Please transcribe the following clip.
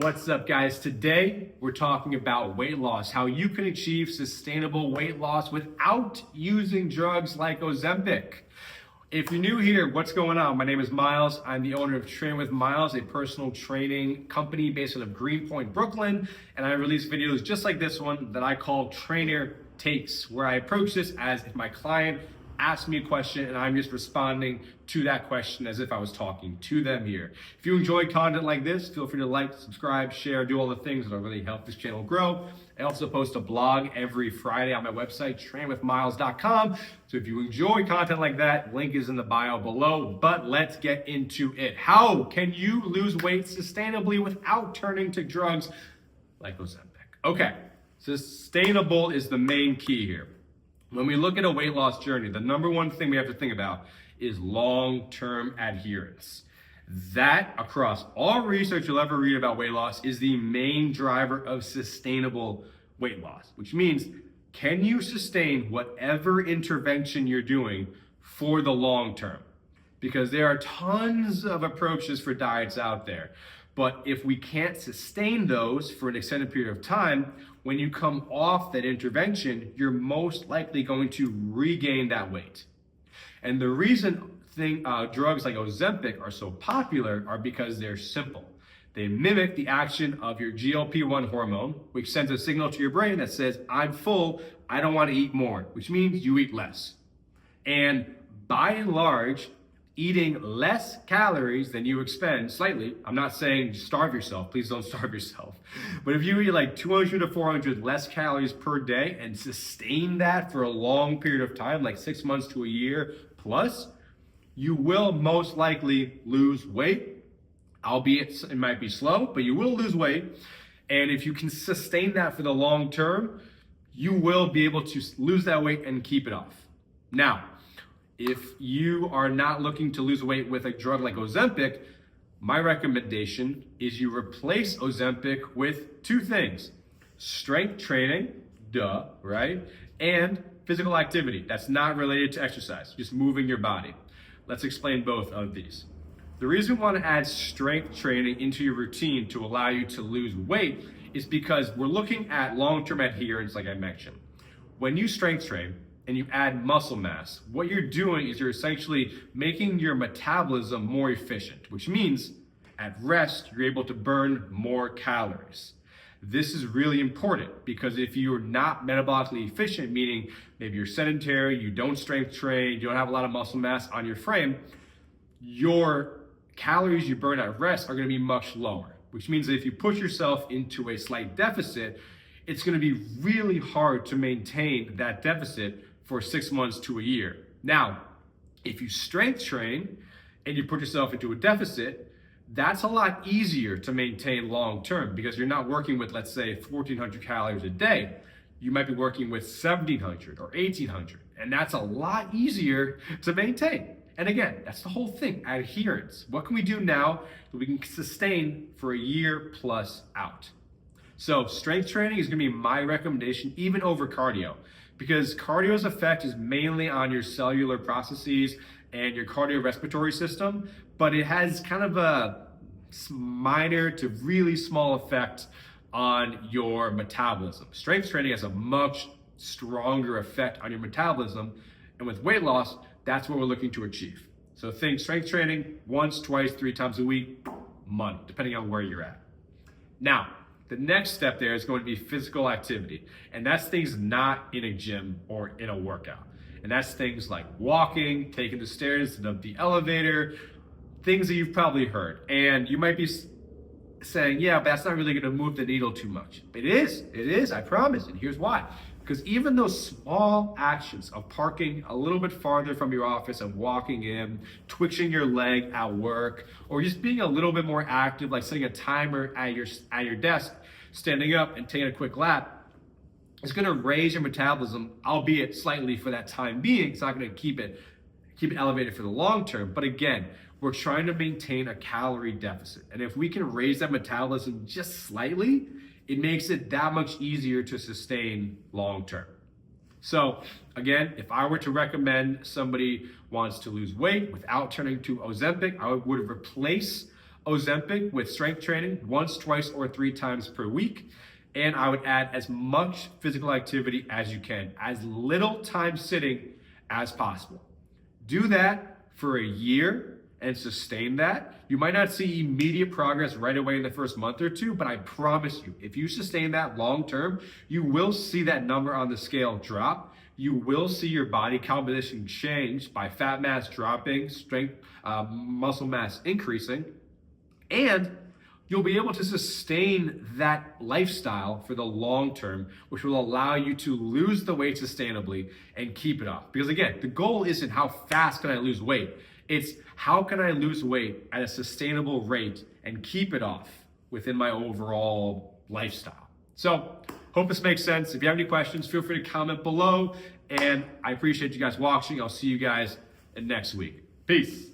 What's up, guys? Today we're talking about weight loss, how you can achieve sustainable weight loss without using drugs like Ozempic. If you're new here, what's going on? My name is Miles. I'm the owner of Train with Miles, a personal training company based out of Greenpoint, Brooklyn, and I release videos just like this one that I call Trainer Takes, where I approach this as if my client ask me a question and I'm just responding to that question as if I was talking to them here. If you enjoy content like this, feel free to like, subscribe, share, do all the things that'll really help this channel grow. I also post a blog every Friday on my website, trainwithmiles.com. So if you enjoy content like that, link is in the bio below, but let's get into it. How can you lose weight sustainably without turning to drugs like Ozempic? Okay, sustainable is the main key here. When we look at a weight loss journey, the number one thing we have to think about is long-term adherence. That, across all research you'll ever read about weight loss, is the main driver of sustainable weight loss, which means, can you sustain whatever intervention you're doing for the long term? Because there are tons of approaches for diets out there. But if we can't sustain those for an extended period of time, when you come off that intervention, you're most likely going to regain that weight. And the reason drugs like Ozempic are so popular are because they're simple. They mimic the action of your GLP-1 hormone, which sends a signal to your brain that says, I'm full, I don't want to eat more, which means you eat less. And by and large, eating less calories than you expend slightly, I'm not saying starve yourself, please don't starve yourself. But if you eat like 200 to 400 less calories per day and sustain that for a long period of time, like 6 months to a year plus, you will most likely lose weight, albeit it might be slow, but you will lose weight. And if you can sustain that for the long term, you will be able to lose that weight and keep it off. Now, if you are not looking to lose weight with a drug like Ozempic, my recommendation is you replace Ozempic with two things: strength training, right? And physical activity that's not related to exercise, just moving your body. Let's explain both of these. The reason we want to add strength training into your routine to allow you to lose weight is because we're looking at long-term adherence, like I mentioned. When you strength train, and you add muscle mass, what you're doing is you're essentially making your metabolism more efficient, which means at rest, you're able to burn more calories. This is really important because if you're not metabolically efficient, meaning maybe you're sedentary, you don't strength train, you don't have a lot of muscle mass on your frame, your calories you burn at rest are gonna be much lower, which means that if you push yourself into a slight deficit, it's gonna be really hard to maintain that deficit for 6 months to a year. Now, if you strength train and you put yourself into a deficit, that's a lot easier to maintain long term because you're not working with, let's say, 1,400 calories a day. You might be working with 1,700 or 1,800, and that's a lot easier to maintain. And again, that's the whole thing, adherence. What can we do now that we can sustain for a year plus out? So strength training is gonna be my recommendation, even over cardio, because cardio's effect is mainly on your cellular processes and your cardiorespiratory system, but it has kind of a minor to really small effect on your metabolism. Strength training has a much stronger effect on your metabolism, and with weight loss, that's what we're looking to achieve. So think strength training once, twice, 3 times a week, month, depending on where you're at. Now, the next step there is going to be physical activity. And that's things not in a gym or in a workout. And that's things like walking, taking the stairs, the elevator, things that you've probably heard. And you might be saying, yeah, but that's not really gonna move the needle too much. It is, I promise. And here's why. Because even those small actions of parking a little bit farther from your office and walking in, twitching your leg at work, or just being a little bit more active, like setting a timer at your desk, standing up and taking a quick lap, is gonna raise your metabolism, albeit slightly for that time being. It's not gonna keep it elevated for the long term. But again, we're trying to maintain a calorie deficit. And if we can raise that metabolism just slightly, it makes it that much easier to sustain long term. So again, if I were to recommend somebody wants to lose weight without turning to Ozempic, I would replace Ozempic with strength training once, twice, or 3 times per week. And I would add as much physical activity as you can, as little time sitting as possible. Do that for a year and sustain that. You might not see immediate progress right away in the first month or two, but I promise you, if you sustain that long term, you will see that number on the scale drop. You will see your body composition change by fat mass dropping, strength, muscle mass increasing, and you'll be able to sustain that lifestyle for the long term, which will allow you to lose the weight sustainably and keep it off. Because again, the goal isn't how fast can I lose weight, it's how can I lose weight at a sustainable rate and keep it off within my overall lifestyle. So, hope this makes sense. If you have any questions, feel free to comment below. And I appreciate you guys watching. I'll see you guys next week. Peace.